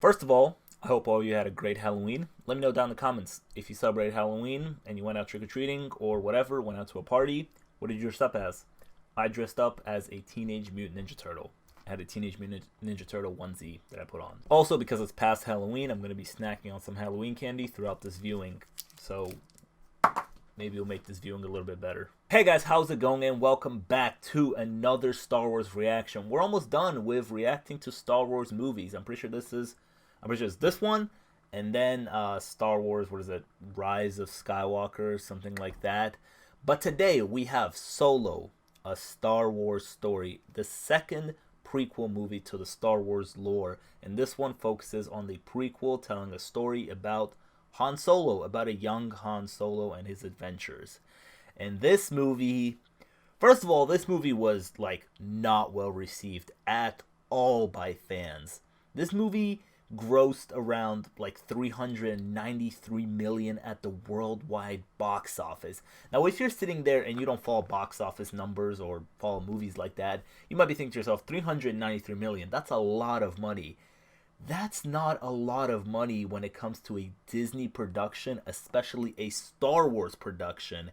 First of all, I hope all of you had a great Halloween. Let me know down in the comments if you celebrated Halloween and you went out trick-or-treating or whatever, went out to a party. What did you dress up as? I dressed up as a Teenage Mutant Ninja Turtle. I had a Teenage Mutant Ninja Turtle onesie that I put on. Also, because it's past Halloween, I'm going to be snacking on some Halloween candy throughout this viewing. So maybe it'll make this viewing a little bit better. Hey guys, how's it going? And welcome back to another Star Wars reaction. We're almost done with reacting to Star Wars movies. I'm pretty sure it's this one, and then Star Wars, what is it? Rise of Skywalker, something like that. But today we have Solo, a Star Wars story, the second prequel movie to the Star Wars lore. And this one focuses on the prequel telling a story about Han Solo, about a young Han Solo and his adventures. And this movie, first of all, this movie was like not well received at all by fans. This movie grossed around like 393 million at the worldwide box office. Now, if you're sitting there and you don't follow box office numbers or follow movies like that, you might be thinking to yourself, 393 million, that's a lot of money. That's not a lot of money when it comes to a Disney production, especially a Star Wars production.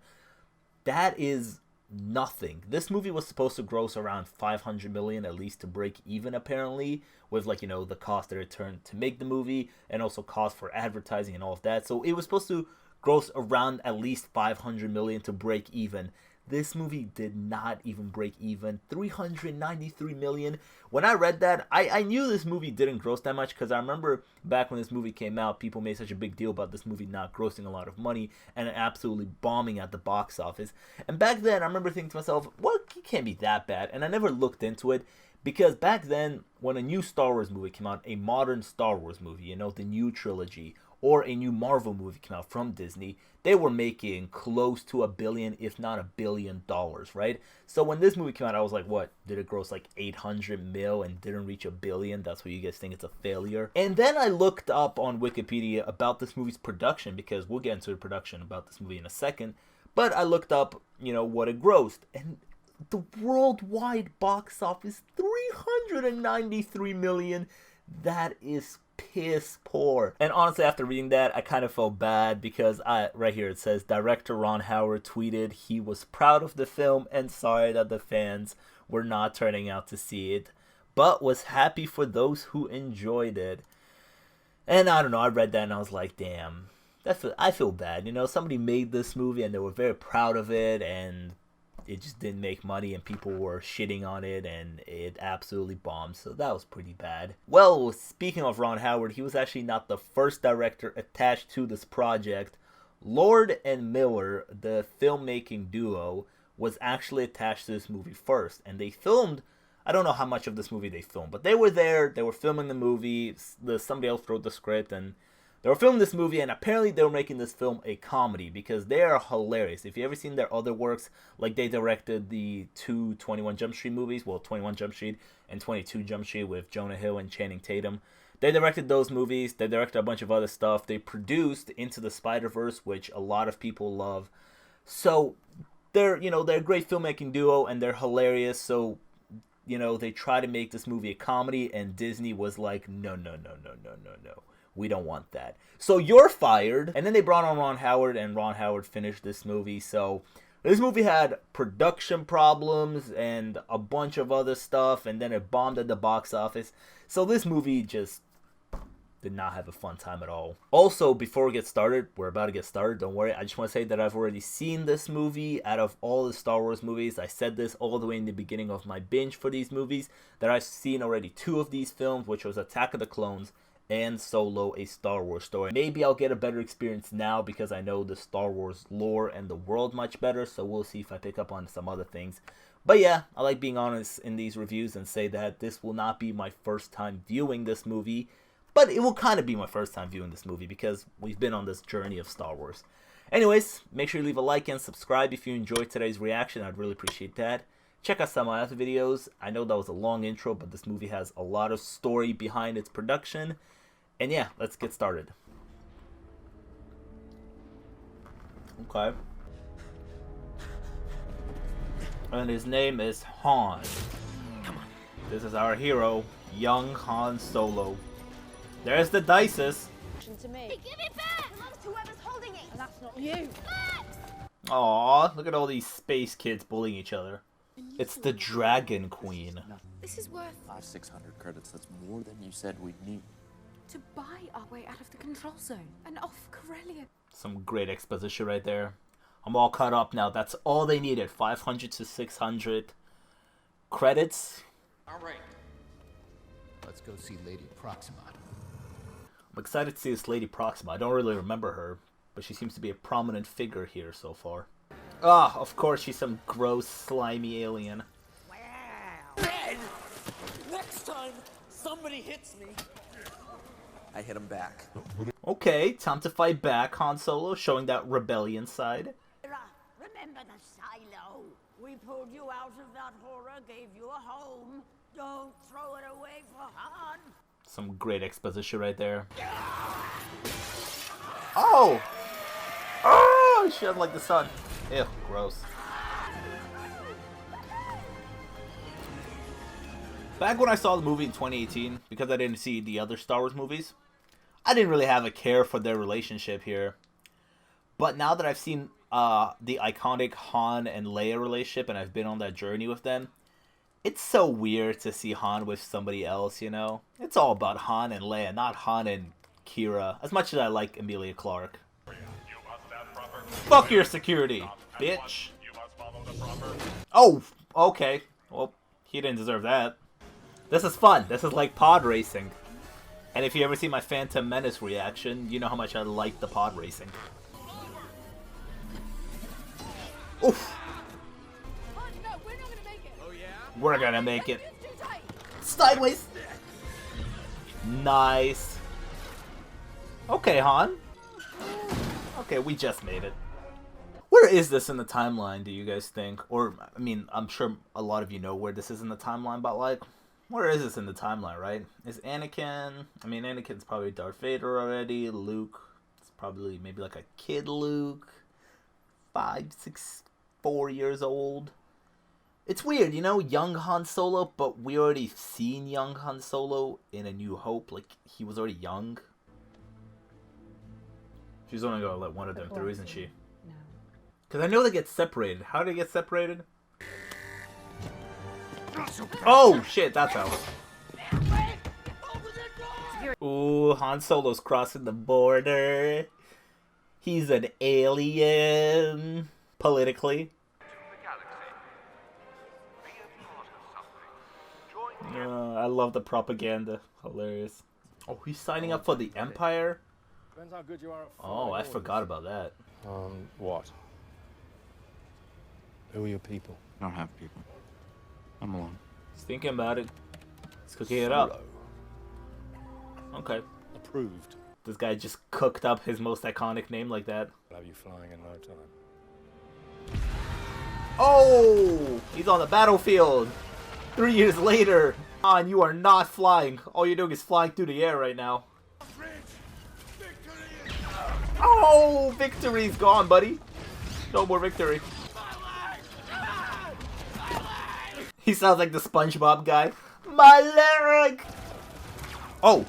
That is nothing. This movie was supposed to gross around 500 million at least to break even, apparently, with like, the cost that it turned to make the movie and also cost for advertising and all of that. So it was supposed to gross around at least 500 million to break even. This movie did not even break even. 393 million. When I read that, I knew this movie didn't gross that much, because I remember back when this movie came out, people made such a big deal about this movie not grossing a lot of money and absolutely bombing at the box office. And back then, I remember thinking to myself, well, it can't be that bad. And I never looked into it, because back then, when a new Star Wars movie came out, a modern Star Wars movie, the new trilogy, or a new Marvel movie came out from Disney, they were making close to $1 billion, if not $1 billion, right? So when this movie came out, I was like, what? Did it gross like 800 mil and didn't reach $1 billion? That's why you guys think it's a failure. And then I looked up on Wikipedia about this movie's production, because we'll get into the production about this movie in a second. But I looked up, what it grossed, and the worldwide box office, 393 million. That is piss poor. And honestly, after reading that, I kind of felt bad, because right here it says director Ron Howard tweeted he was proud of the film and sorry that the fans were not turning out to see it, but was happy for those who enjoyed it. And I don't know, I read that and I was like, damn, I feel bad. Somebody made this movie and they were very proud of it, and it just didn't make money and people were shitting on it and it absolutely bombed. So that was pretty bad. Well, speaking of Ron Howard, he was actually not the first director attached to this project. Lord and Miller, the filmmaking duo, was actually attached to this movie first. And they filmed, I don't know how much of this movie they filmed, but they were there, they were filming the movie. Somebody else wrote the script and they were filming this movie, and apparently they were making this film a comedy, because they are hilarious. If you ever seen their other works, like they directed the two 21 Jump Street movies, well, 21 Jump Street and 22 Jump Street with Jonah Hill and Channing Tatum. They directed those movies. They directed a bunch of other stuff. They produced Into the Spider-Verse, which a lot of people love. So they're a great filmmaking duo, and they're hilarious. So they try to make this movie a comedy, and Disney was like, no, no, no, no, no, no, no. We don't want that. So you're fired. And then they brought on Ron Howard, and Ron Howard finished this movie. So this movie had production problems and a bunch of other stuff, and then it bombed at the box office. So this movie just did not have a fun time at all. Also, before we get started, we're about to get started, don't worry. I just want to say that I've already seen this movie. Out of all the Star Wars movies, I said this all the way in the beginning of my binge for these movies, that I've seen already 2 of these films, which was Attack of the Clones and Solo, a Star Wars story. Maybe I'll get a better experience now, because I know the Star Wars lore and the world much better, so we'll see if I pick up on some other things. But yeah, I like being honest in these reviews and say that this will not be my first time viewing this movie, but it will kind of be my first time viewing this movie, because we've been on this journey of Star Wars. Anyways, make sure you leave a like and subscribe if you enjoyed today's reaction. I'd really appreciate that. Check out some of my other videos. I know that was a long intro, but this movie has a lot of story behind its production. And yeah, let's get started. Okay. And his name is Han. Come on. This is our hero, young Han Solo. There's the dices. To me. Hey, give it back! It belongs to whoever's holding it. And that's not you. Aw, look at all these space kids bullying each other. It's the Dragon Queen. This is worth 500-600 credits. That's more than you said we'd need. to buy our way out of the control zone and off Corellia. Some great exposition right there. I'm all caught up now. That's all they needed. 500 to 600 credits. All right. Let's go see Lady Proxima. I'm excited to see this Lady Proxima. I don't really remember her, but she seems to be a prominent figure here so far. Ah, of course, she's some gross, slimy alien. Red! Next time somebody hits me, I hit him back. Okay, time to fight back, Han Solo, showing that rebellion side. Remember the silo? We pulled you out of that horror, gave you a home. Don't throw it away for Han. Some great exposition right there. Oh! Oh! She doesn't like the sun. Ew, gross. Back when I saw the movie in 2018, because I didn't see the other Star Wars movies, I didn't really have a care for their relationship here. But now that I've seen the iconic Han and Leia relationship, and I've been on that journey with them, it's so weird to see Han with somebody else, you know? It's all about Han and Leia, not Han and Kira, as much as I like Emilia Clarke. Fuck your security, bitch! Oh, okay. Well, he didn't deserve that. This is fun. This is like pod racing. And if you ever see my Phantom Menace reaction, you know how much I like the pod racing. Oof! Oh, no, we're not gonna make it. Oh yeah? We're gonna make it. It's too tight. Sideways! Nice. Okay, Han. Okay, we just made it. Where is this in the timeline, do you guys think? Or, I mean, I'm sure a lot of you know where this is in the timeline, but like, where is this in the timeline, right? Is Anakin... I mean, Anakin's probably Darth Vader already. Luke is probably maybe like a kid Luke. 5, 6, 4 years old. It's weird, you know, young Han Solo, but we already seen young Han Solo in A New Hope. Like, he was already young. She's only gonna let one of them through, isn't she? No. Because I know they get separated. How do they get separated? Oh, shit, that's how. Ooh, Han Solo's crossing the border. He's an alien, politically. I love the propaganda. Hilarious. Oh, he's signing up for the Empire? Depends how good you are at Oh, I forgot about that. What? Who are your people? I don't have people. I'm alone. He's thinking about it. He's cooking it up. Solo. Okay. Approved. This guy just cooked up his most iconic name like that. I'll have you flying in no time. Oh! He's on the battlefield! 3 years later! Han, you are not flying. All you're doing is flying through the air right now. Oh! Victory's gone, buddy. No more victory. He sounds like the SpongeBob guy. My leg! Oh!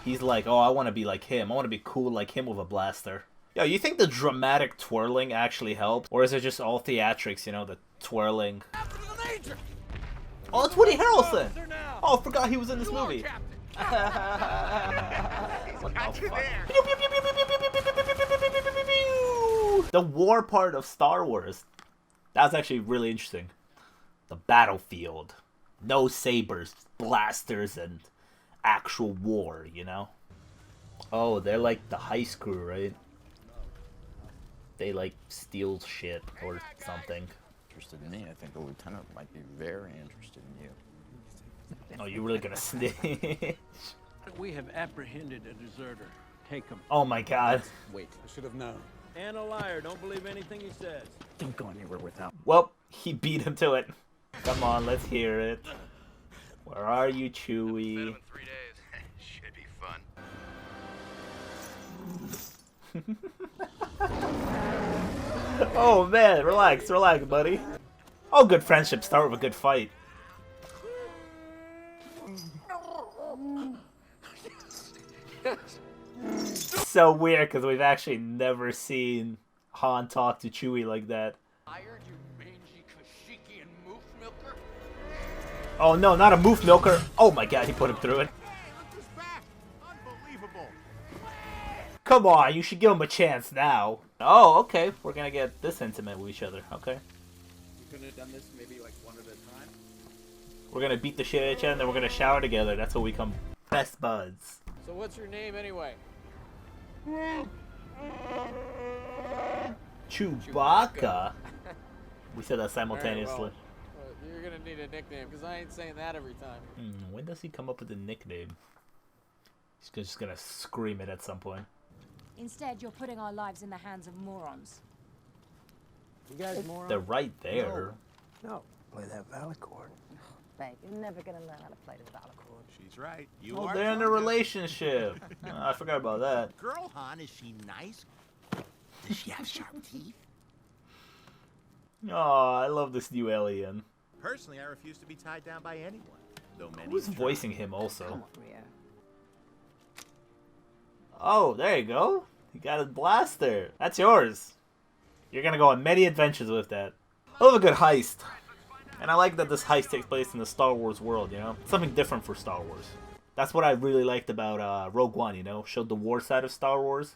He's like, oh, I want to be like him. I want to be cool like him with a blaster. Yo, you think the dramatic twirling actually helped? Or is it just all theatrics, you know, the twirling? Oh, it's Woody Harrelson! Oh, I forgot he was in this movie. The war part of Star Wars. That's actually really interesting. The battlefield. No sabers, blasters, and actual war, you know? Oh, they're like the heist crew, right? They like steal shit or something. Interested in me? I think the lieutenant might be very interested in you. Oh, you really gonna snitch? We have apprehended a deserter. Take him. Oh my god. Wait. I should have known. And a liar. Don't believe anything he says. Don't go anywhere without. Well, he beat him to it. Come on, let's hear it. Where are you, Chewie? 3 days. Should be fun. Oh man, relax, relax, buddy. Oh, good friendship start with a good fight. So weird because we've actually never seen Han talk to Chewie like that. Hired, you mangy Kashiki and moof milker? Oh no, not a moof milker. Oh my god, he put him through it. Unbelievable. Come on, you should give him a chance now. Oh, okay. We're gonna get this intimate with each other. Okay. We couldn't have done this maybe like one at a time. We're gonna beat the shit out of each other and then we're gonna shower together. That's how we become best buds. So what's your name anyway? Chewbacca? We said that simultaneously. You're gonna need a nickname, because I ain't saying that every time. When does he come up with a nickname? He's just gonna scream it at some point. Instead, you're putting our lives in the hands of morons. You guys morons? They're right there. No. Play that valid chord. Babe, you're never gonna learn how to play the valid chord. She's right. You Oh, are they're in a Tonga. relationship. I forgot about that. Girl, Han, is she nice? Does she have sharp teeth? Oh, I love this new alien. Personally, I refuse to be tied down by anyone. Though many Who's try. voicing him also? Come on, Rio. Oh, there you go. You got a blaster. That's yours. You're gonna go on many adventures with that. I love a good heist. And I like that this heist takes place in the Star Wars world, you know? Something different for Star Wars. That's what I really liked about Rogue One, you know? Showed the war side of Star Wars.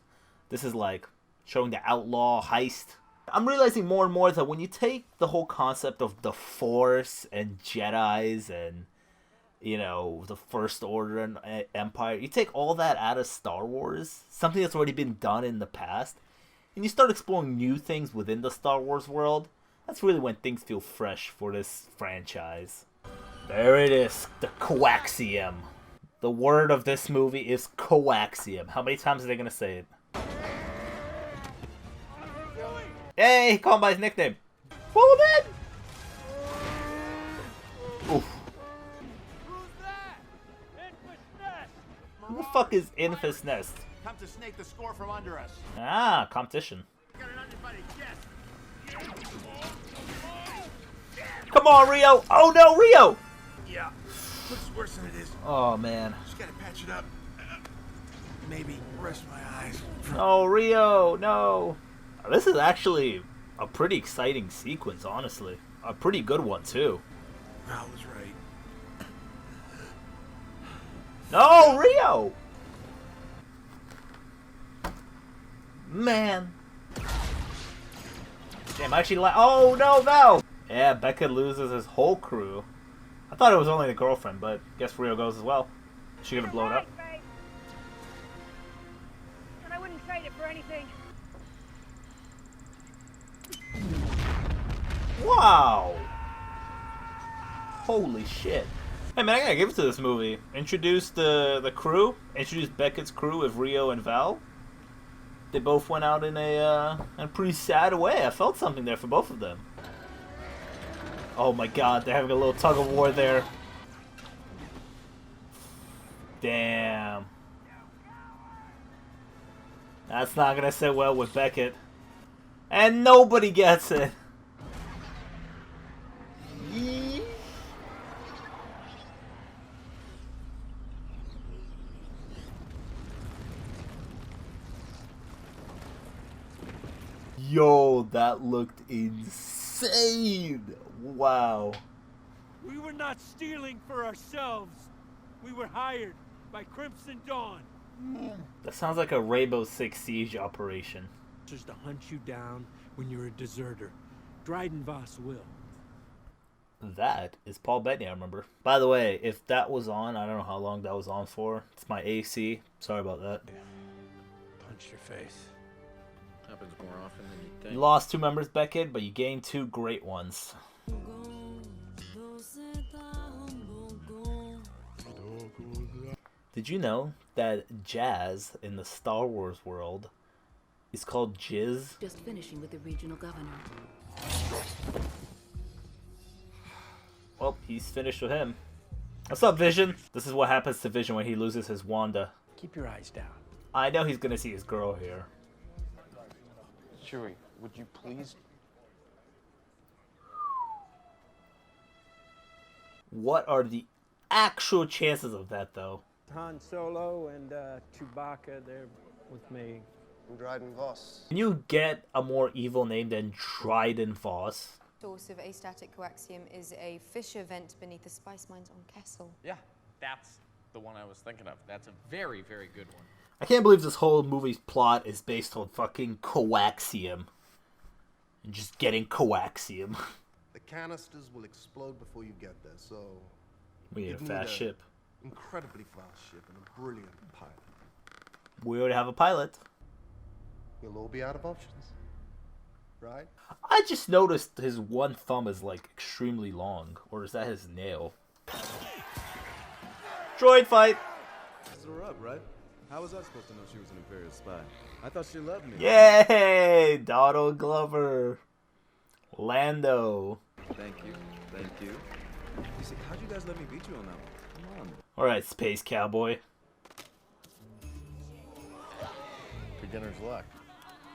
This is like showing the outlaw heist. I'm realizing more and more that when you take the whole concept of the Force and Jedis and, you know, the First Order and Empire, you take all that out of Star Wars, something that's already been done in the past, and you start exploring new things within the Star Wars world, that's really when things feel fresh for this franchise. There it is, the coaxium. The word of this movie is coaxium. How many times are they going to say it? Hey, he called him by his nickname. Pull him in! Oof. Who the fuck is Infus Nest? Come to snake the score from under us. Ah, competition. Come on, Rio! Oh no, Rio! Yeah, looks worse than it is. Oh man. Just gotta patch it up. Maybe rest my eyes. Oh, Rio, no. This is actually a pretty exciting sequence, honestly. A pretty good one, too. Val was right. No, Rio! Man. Damn, I actually like. Oh, no, Val! Yeah, Beckett loses his whole crew. I thought it was only the girlfriend, but guess Rio goes as well. Is she gonna blow it up? And I wouldn't trade it for anything. Wow! Holy shit. Hey man, I gotta give it to this movie. Introduced the crew, introduced Beckett's crew with Rio and Val. They both went out in a pretty sad way. I felt something there for both of them. Oh my god, they're having a little tug of war there. Damn. That's not gonna sit well with Beckett. And nobody gets it. Yo, that looked insane. Wow. We were not stealing for ourselves. We were hired by Crimson Dawn. That sounds like a Rainbow Six Siege operation. Just to hunt you down when you're a deserter. Dryden Voss will. That is Paul Bettany, I remember. By the way, if that was on, I don't know how long that was on for. It's my AC. Sorry about that. Punch your face. Happens more often than you think. You lost 2 members, Beckett, but you gained 2 great ones. Did you know that jazz in the Star Wars world is called jizz? Just finishing with the regional governor. Well, he's finished with him. What's up, Vision? This is what happens to Vision when he loses his Wanda. Keep your eyes down. I know he's gonna see his girl here. Chewie, would you please? What are the actual chances of that, though? Han Solo and Chewbacca, they're with me. I'm Dryden Voss. Can you get a more evil name than Dryden Voss? Source of astatic coaxium is a fissure vent beneath the spice mines on Kessel. Yeah, that's the one I was thinking of. That's a very, very good one. I can't believe this whole movie's plot is based on fucking coaxium. And just getting coaxium. The canisters will explode before you get there, so... We need a you'd fast ship. Incredibly fast ship and a brilliant pilot. We already have a pilot. We'll all be out of options. Right? I just noticed his one thumb is like extremely long. Or is that his nail? Droid fight! Set her up, right? How was I supposed to know she was an Imperial spy? I thought she loved me. Yay! Donald Glover. Lando. Thank you. Thank you. You see, how'd you guys let me beat you on that one? Come on. Alright, Space Cowboy. Beginner's luck.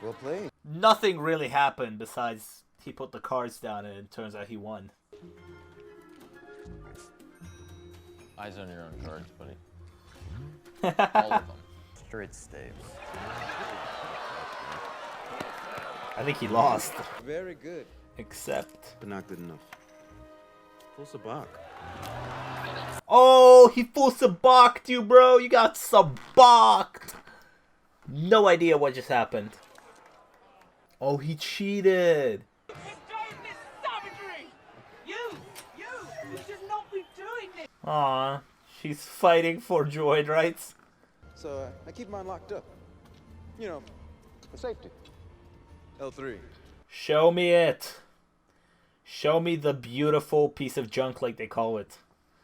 Well played. Nothing really happened besides he put the cards down and it turns out he won. Eyes on your own cards, buddy. All of them. Straight staves. I think he lost. Very good. Except... But not good enough. Full sabak. Oh, he full sabaked you, bro. You got sabaked. No idea what just happened. Oh, he cheated. Aw, she's fighting for droid rights. So I keep mine locked up. You know, for safety. L3. Show me it. Show me the beautiful piece of junk like they call it.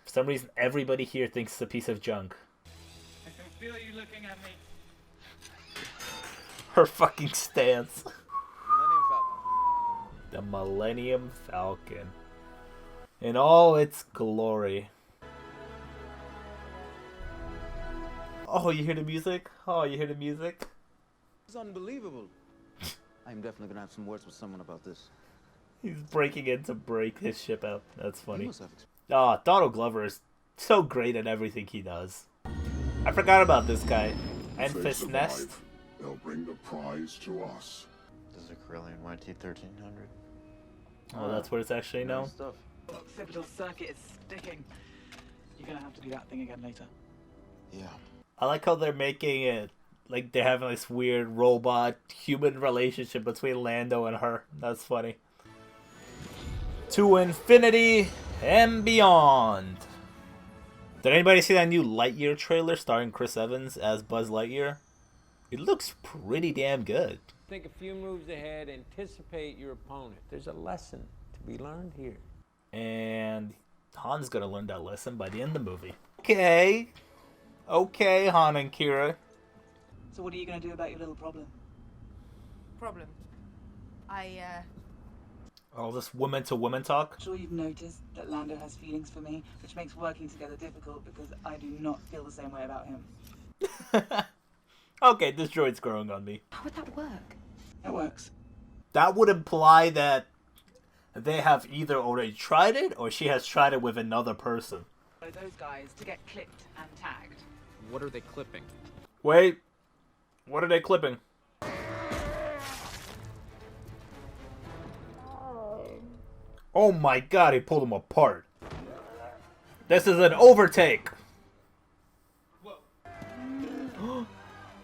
For some reason, everybody here thinks it's a piece of junk. I can feel you looking at me. Her fucking stance. Millennium Falcon. The Millennium Falcon. In all its glory. Oh, you hear the music? Oh, you hear the music? It's unbelievable. I'm definitely gonna have some words with someone about this. He's breaking in to break his ship out. That's funny. You must have Ah, Donald Glover is so great at everything he does. I forgot about this guy. Enfys Nest. They'll bring the prize to us. This is a Corellian YT-1300. Oh, that's what it's actually known? stuff. Occipital circuit is sticking. You're gonna have to do that thing again later. Yeah. I like how they're making it like they're having this weird robot human relationship between Lando and her. That's funny. To infinity and beyond. Did anybody see that new Lightyear trailer starring Chris Evans as Buzz Lightyear? It looks pretty damn good. Think a few moves ahead, anticipate your opponent. There's a lesson to be learned here. And Han's gonna learn that lesson by the end of the movie. Okay. Okay, Han and Kira. So what are you gonna do about your little problem? Problem. All this woman-to-woman talk? I'm sure you've noticed that Lando has feelings for me, which makes working together difficult because I do not feel the same way about him. Okay, this droid's growing on me. How would that work? It works. That would imply that they have either already tried it or she has tried it with another person. Those guys to get clipped and tagged. What are they clipping? Wait. What are they clipping? Oh my god, he pulled them apart. This is an overtake.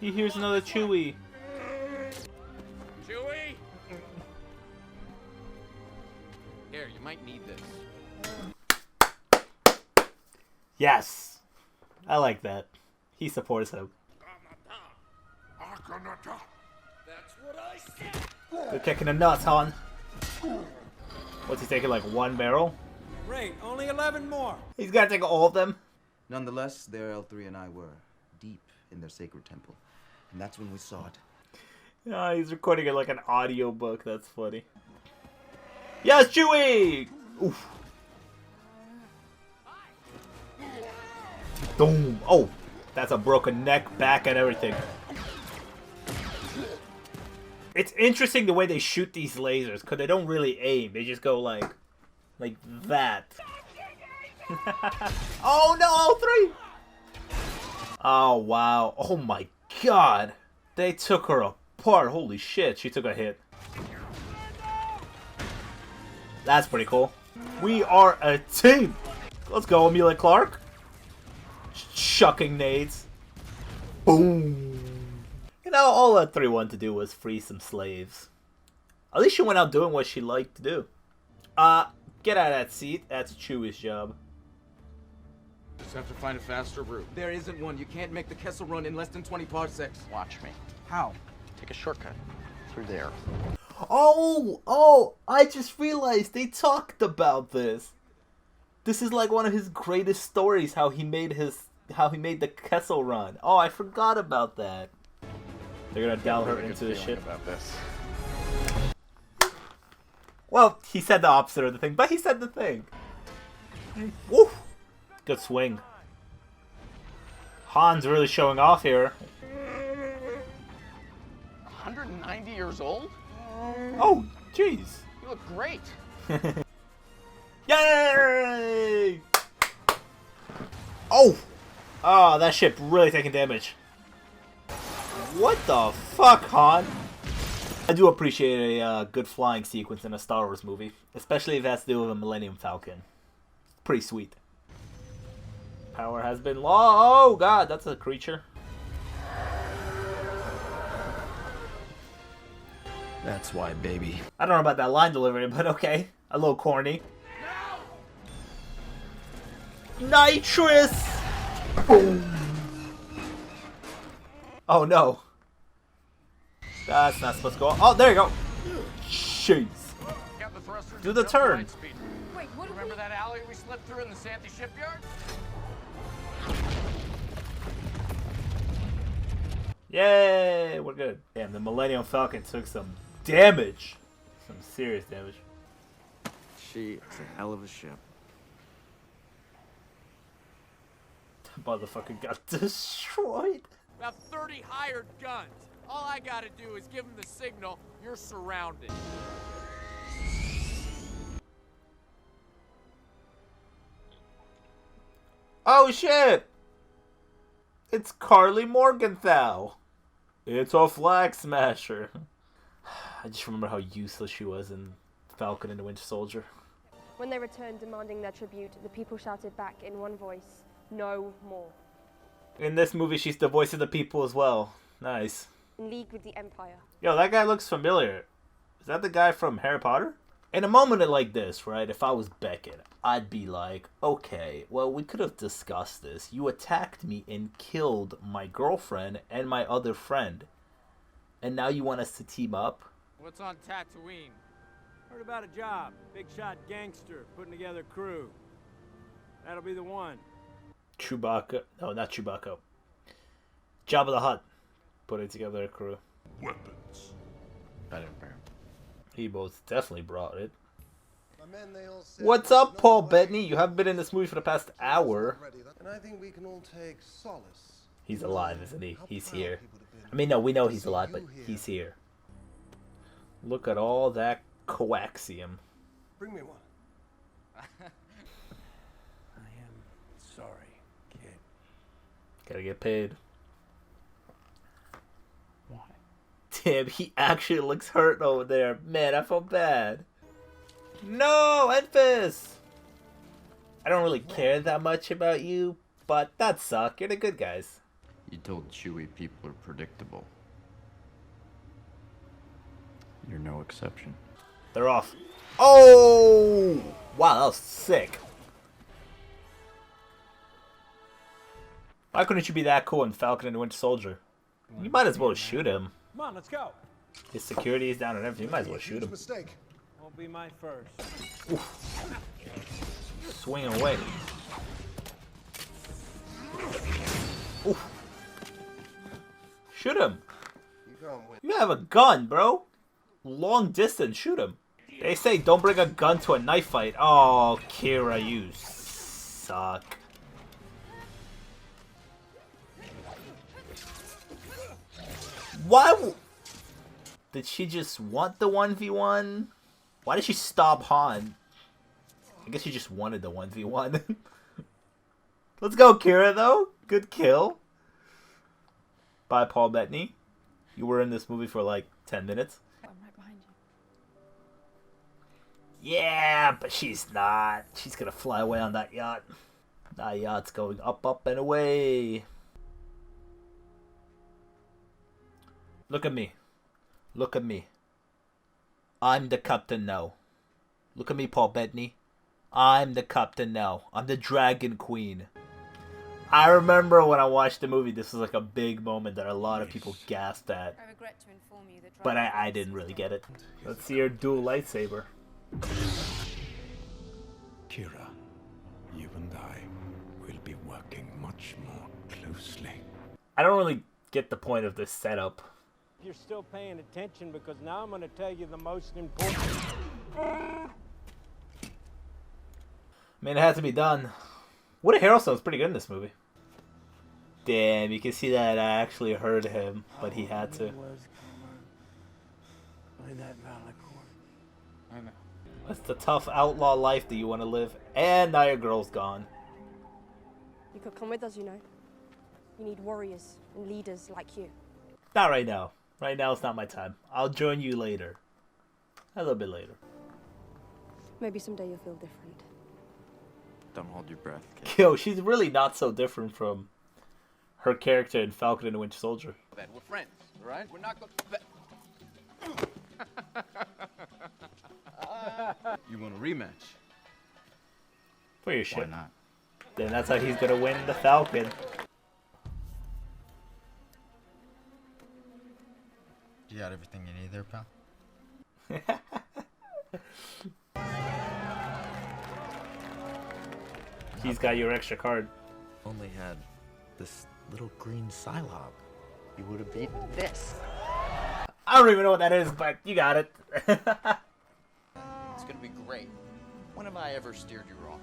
He hears another Chewie. Chewie! Here, you might need this. Yes. I like that. He supports him. That's what I said. They're kicking the nuts, Han. What's he taking, like one barrel? Great, only 11 more. He's gotta take all of them. Nonetheless, their L3 and I were deep in their sacred temple. And that's when we saw it. Yeah, he's recording it like an audiobook. That's funny. Yes, Chewie! Oof. Boom. Oh, that's a broken neck, back, and everything. It's interesting the way they shoot these lasers, because they don't really aim. They just go like that. Oh no, 3! Oh, wow. Oh, my God. They took her apart. Holy shit. She took a hit. That's pretty cool. We are a team. Let's go, Emilia Clarke. Shucking nades. Boom. You know, all that 3 wanted to do was free some slaves. At least she went out doing what she liked to do. Get out of that seat. That's Chewie's job. Just have to find a faster route. There isn't one. You can't make the Kessel Run in less than 20 parsecs. Watch me. How? Take a shortcut. Through there. Oh, I just realized they talked about this. This is like one of his greatest stories, how he made the Kessel Run. Oh, I forgot about that. They're gonna down her into the ship. About this. Well, he said the opposite of the thing, but he said the thing. Woo! Good swing. Han's really showing off here. 190 years old? Oh, jeez. You look great. Yay! Oh! Oh, that ship really taking damage. What the fuck, Han? I do appreciate a good flying sequence in a Star Wars movie, especially if it has to do with a Millennium Falcon. Pretty sweet. Power has been lost. Oh god, that's a creature. That's why, baby. I don't know about that line delivery, but okay. A little corny. Nitrous! Boom! Oh no. That's not supposed to go on. Oh, there you go. Jeez. Do the turn. Wait, what remember that alley we slipped through in the Santee shipyard? Yay, we're good. Damn, the Millennium Falcon took some damage. Some serious damage. She is a hell of a ship. The motherfucker got destroyed. About 30 hired guns. All I gotta do is give them the signal, you're surrounded. Oh shit! It's Carly Morgenthau. It's a flag smasher. I just remember how useless she was in Falcon and the Winter Soldier. When they returned demanding their tribute, the people shouted back in one voice, "No more." In this movie, she's the voice of the people as well. Nice. In league with the Empire. Yo, that guy looks familiar. Is that the guy from Harry Potter? In a moment like this, right, if I was Beckett, I'd be like, okay, well, we could have discussed this. You attacked me and killed my girlfriend and my other friend. And now you want us to team up? What's on Tatooine? Heard about a job. Big shot gangster putting together crew. That'll be the one. Chewbacca. No, not Chewbacca. Jabba the Hutt. Putting together a crew. Weapons. I didn't bring 'em. He most definitely brought it. Men, they all said What's up, Paul Bettany? You haven't been in this movie for the past hour. and I think we can all take solace. He's alive, isn't he? He's here. I mean, no, we know he's alive, but he's here. Look at all that coaxium. Bring me one. I am sorry, kid. Gotta get paid. Why? Damn, he actually looks hurt over there. Man, I felt bad. No, Enfys! I don't really care that much about you, but that suck. You're the good guys. You told Chewie people are predictable. You're no exception. They're off. Oh! Wow, that was sick. Why couldn't you be that cool in Falcon and the Winter Soldier? You might as well shoot him. Come on, let's go. His security is down and everything. You might as well shoot him. Mistake. Won't be my first. Oof. Swing away. Oof. Shoot him. You can't win. You have a gun, bro. Long distance, shoot him. They say don't bring a gun to a knife fight. Oh, Kira, you suck. Why? Did she just want the 1v1? Why did she stop Han? I guess she just wanted the 1v1. Let's go, Kira, though. Good kill. by Paul Bettany. You were in this movie for like 10 minutes. I'm right behind you. Yeah, but she's not. She's gonna fly away on that yacht. That yacht's going up, up, and away. Look at me. Look at me. I'm the captain now. Look at me, Paul Bettany. I'm the captain now. I'm the dragon queen. I remember when I watched the movie, this was like a big moment that a lot of people gasped at. I regret to inform you that But I didn't really get it. Let's see her dual lightsaber. Kira, you and I will be working much more closely. I don't really get the point of this setup. You're still paying attention because now I'm going to tell you the most important. I mean, it had to be done. Woody Harrelson's pretty good in this movie. Damn, you can see that I actually heard him, but he had to. By that Valacord. I know. That's the tough outlaw life that you want to live. And now your girl's gone. You could come with us, you know. We need warriors and leaders like you. Not right now. Right now it's not my time. I'll join you later. A little bit later. Maybe someday you'll feel different. Don't hold your breath, kid. Yo, she's really not so different from her character in Falcon and the Winter Soldier. Then we're friends, all right? We're not going. You want a rematch? For your shit. Why not? Then that's how he's gonna win the Falcon. You got everything you need there, pal? He's got your extra card. Only had this little green Psylocke. You would have beaten this. I don't even know what that is, but you got it. It's gonna be great. When have I ever steered you wrong?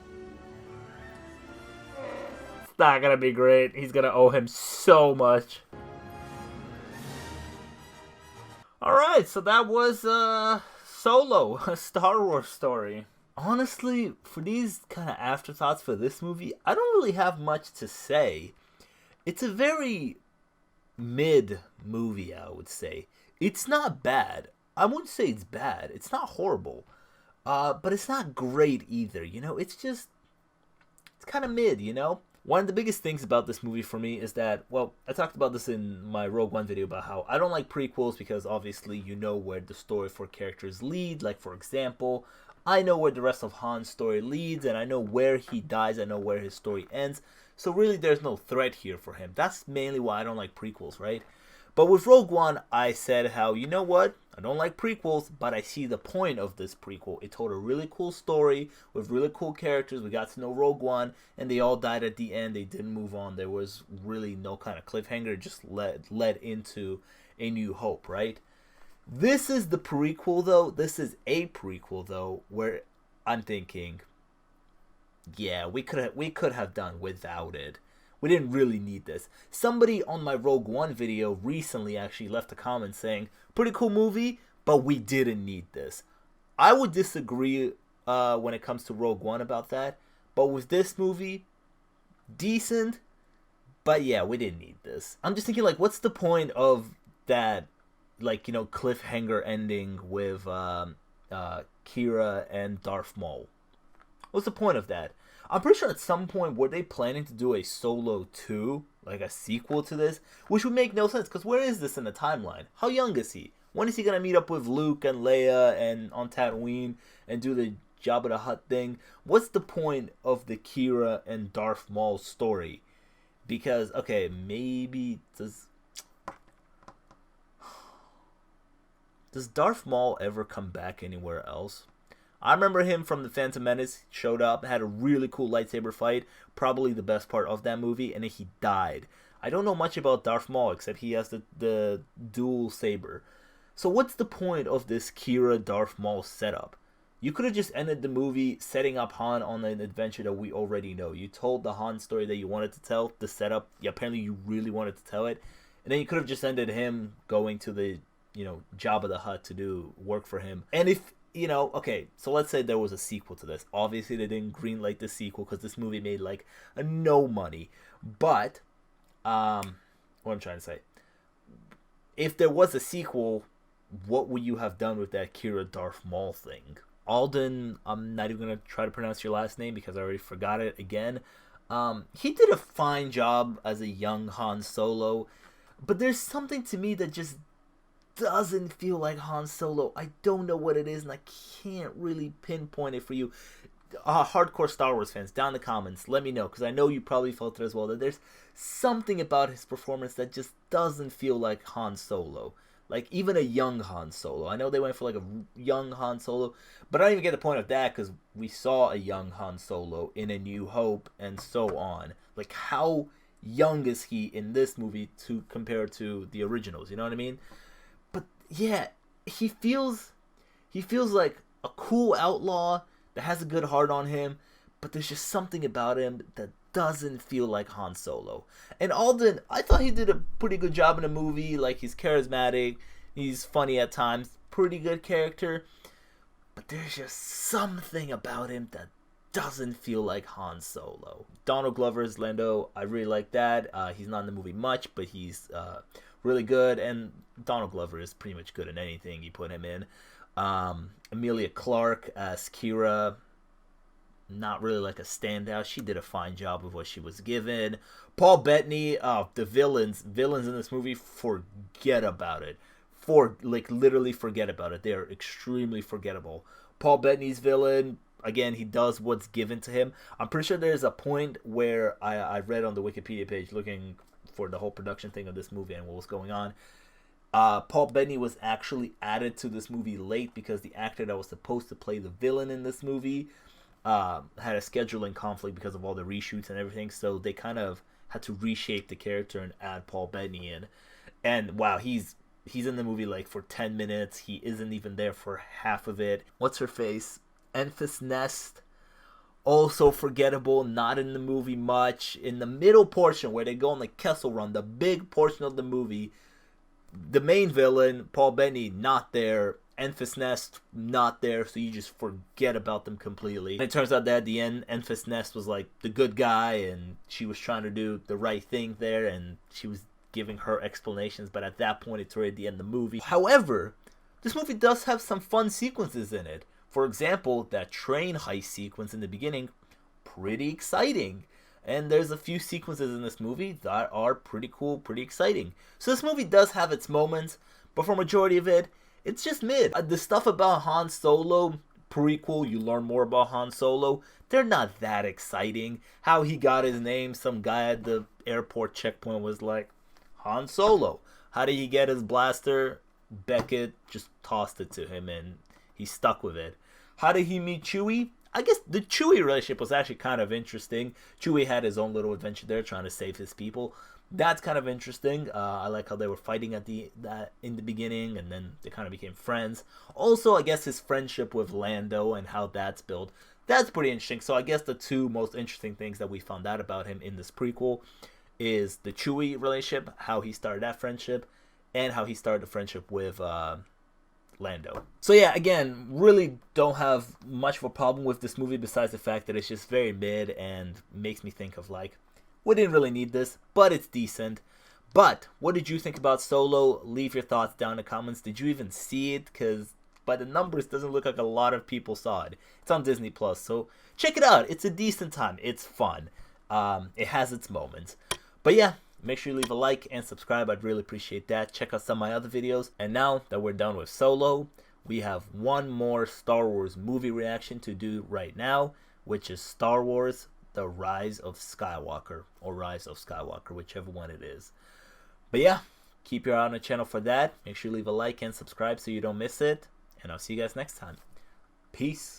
It's not gonna be great. He's gonna owe him so much. Alright, so that was Solo, a Star Wars story. Honestly, for these kind of afterthoughts for this movie, I don't really have much to say. It's a very mid movie, I would say. It's not bad. I wouldn't say it's bad. It's not horrible. But it's not great either, you know? It's just... It's kind of mid, you know? One of the biggest things about this movie for me is that, well, I talked about this in my Rogue One video about how I don't like prequels because obviously you know where the story for characters lead. Like, for example, I know where the rest of Han's story leads, and I know where he dies, I know where his story ends. So really there's no threat here for him. That's mainly why I don't like prequels, right? But with Rogue One, I said how, you know what? I don't like prequels, but I see the point of this prequel. It told a really cool story with really cool characters. We got to know Rogue One, and they all died at the end. They didn't move on. There was really no kind of cliffhanger. It just led into A New Hope, right? This is the prequel, though. This is a prequel, though, where I'm thinking, yeah, we could have done without it. We didn't really need this. Somebody on my Rogue One video recently actually left a comment saying, pretty cool movie, but we didn't need this. I would disagree when it comes to Rogue One about that. But with this movie, decent, but yeah, we didn't need this. I'm just thinking, like, what's the point of that, like, you know, cliffhanger ending with Kira and Darth Maul? What's the point of that? I'm pretty sure at some point were they planning to do a Solo 2, like a sequel to this, which would make no sense because where is this in the timeline? How young is he? When is he gonna meet up with Luke and Leia and on Tatooine and do the Jabba the Hutt thing? What's the point of the Kira and Darth Maul story? Because okay, maybe does Darth Maul ever come back anywhere else? I remember him from The Phantom Menace, showed up, had a really cool lightsaber fight, probably the best part of that movie, and then he died. I don't know much about Darth Maul, except he has the dual saber. So what's the point of this Kira Darth Maul setup? You could have just ended the movie setting up Han on an adventure that we already know. You told the Han story that you wanted to tell, the setup, yeah, apparently you really wanted to tell it, and then you could have just ended him going to the, you know, Jabba the Hutt to do work for him. And if you know, okay, so let's say there was a sequel to this. Obviously, they didn't greenlight the sequel because this movie made, like, no money. But, what I'm trying to say. if there was a sequel, what would you have done with that Kira Darth Maul thing? Alden, I'm not even going to try to pronounce your last name because I already forgot it again. He did a fine job as a young Han Solo, but there's something to me that just doesn't feel like Han Solo. I don't know what it is, and I can't really pinpoint it for you. Hardcore Star Wars fans, down in the comments, let me know, because I know you probably felt it as well, that there's something about his performance that just doesn't feel like Han Solo. Like, even a young Han Solo. I know they went for, like, a young Han Solo, but I don't even get the point of that, because we saw a young Han Solo in A New Hope, and so on. Like, how young is he in this movie to compare to the originals, you know what I mean? But, yeah, he feels like a cool outlaw that has a good heart on him, but there's just something about him that doesn't feel like Han Solo. And Alden, I thought he did a pretty good job in the movie. Like, he's charismatic, he's funny at times, pretty good character, but there's just something about him that doesn't feel like Han Solo. Donald Glover's Lando, I really like that. He's not in the movie much, but he's really good, and Donald Glover is pretty much good in anything you put him in. Emilia Clarke as Kira, not really like a standout. She did a fine job of what she was given. Paul Bettany, the villains in this movie, forget about it. Literally forget about it. They are extremely forgettable. Paul Bettany's villain, again, he does what's given to him. I'm pretty sure there's a point where I read on the Wikipedia page looking for the whole production thing of this movie and what was going on. Paul Bettany was actually added to this movie late because the actor that was supposed to play the villain in this movie had a scheduling conflict because of all the reshoots and everything, so they kind of had to reshape the character and add Paul Bettany in. And wow, he's in the movie like for 10 minutes. He isn't even there for half of it. What's her face? Enfys Nest, also forgettable, not in the movie much. In the middle portion where they go on the Kessel Run, the big portion of the movie, the main villain, Paul Bettany, not there. Enfys Nest, not there, so you just forget about them completely. And it turns out that at the end, Enfys Nest was like the good guy, and she was trying to do the right thing there, and she was giving her explanations, but at that point, it's already the end of the movie. However, this movie does have some fun sequences in it. For example, that train heist sequence in the beginning, pretty exciting. And there's a few sequences in this movie that are pretty cool, pretty exciting. So this movie does have its moments, but for majority of it, it's just mid. The stuff about Han Solo, prequel, you learn more about Han Solo, they're not that exciting. How he got his name, some guy at the airport checkpoint was like, Han Solo. How did he get his blaster? Beckett just tossed it to him and he stuck with it. How did he meet Chewie? I guess the Chewie relationship was actually kind of interesting. Chewie had his own little adventure there trying to save his people. That's kind of interesting. I like how they were fighting in the beginning, and then they kind of became friends. Also, I guess his friendship with Lando and how that's built. That's pretty interesting. So I guess the two most interesting things that we found out about him in this prequel is the Chewie relationship, how he started that friendship, and how he started the friendship with Lando. So yeah, again, really don't have much of a problem with this movie besides the fact that it's just very mid and makes me think of like, we didn't really need this, but it's decent. But what did you think about Solo? Leave your thoughts down in the comments. Did you even see it? Because by the numbers, it doesn't look like a lot of people saw it. It's on Disney Plus, so check it out. It's a decent time. It's fun. It has its moments. But yeah, make sure you leave a like and subscribe. I'd really appreciate that. Check out some of my other videos. And now that we're done with Solo, we have one more Star Wars movie reaction to do right now, which is Star Wars The Rise of Skywalker, or Rise of Skywalker, whichever one it is. But yeah, keep your eye on the channel for that. Make sure you leave a like and subscribe so you don't miss it. And I'll see you guys next time. Peace.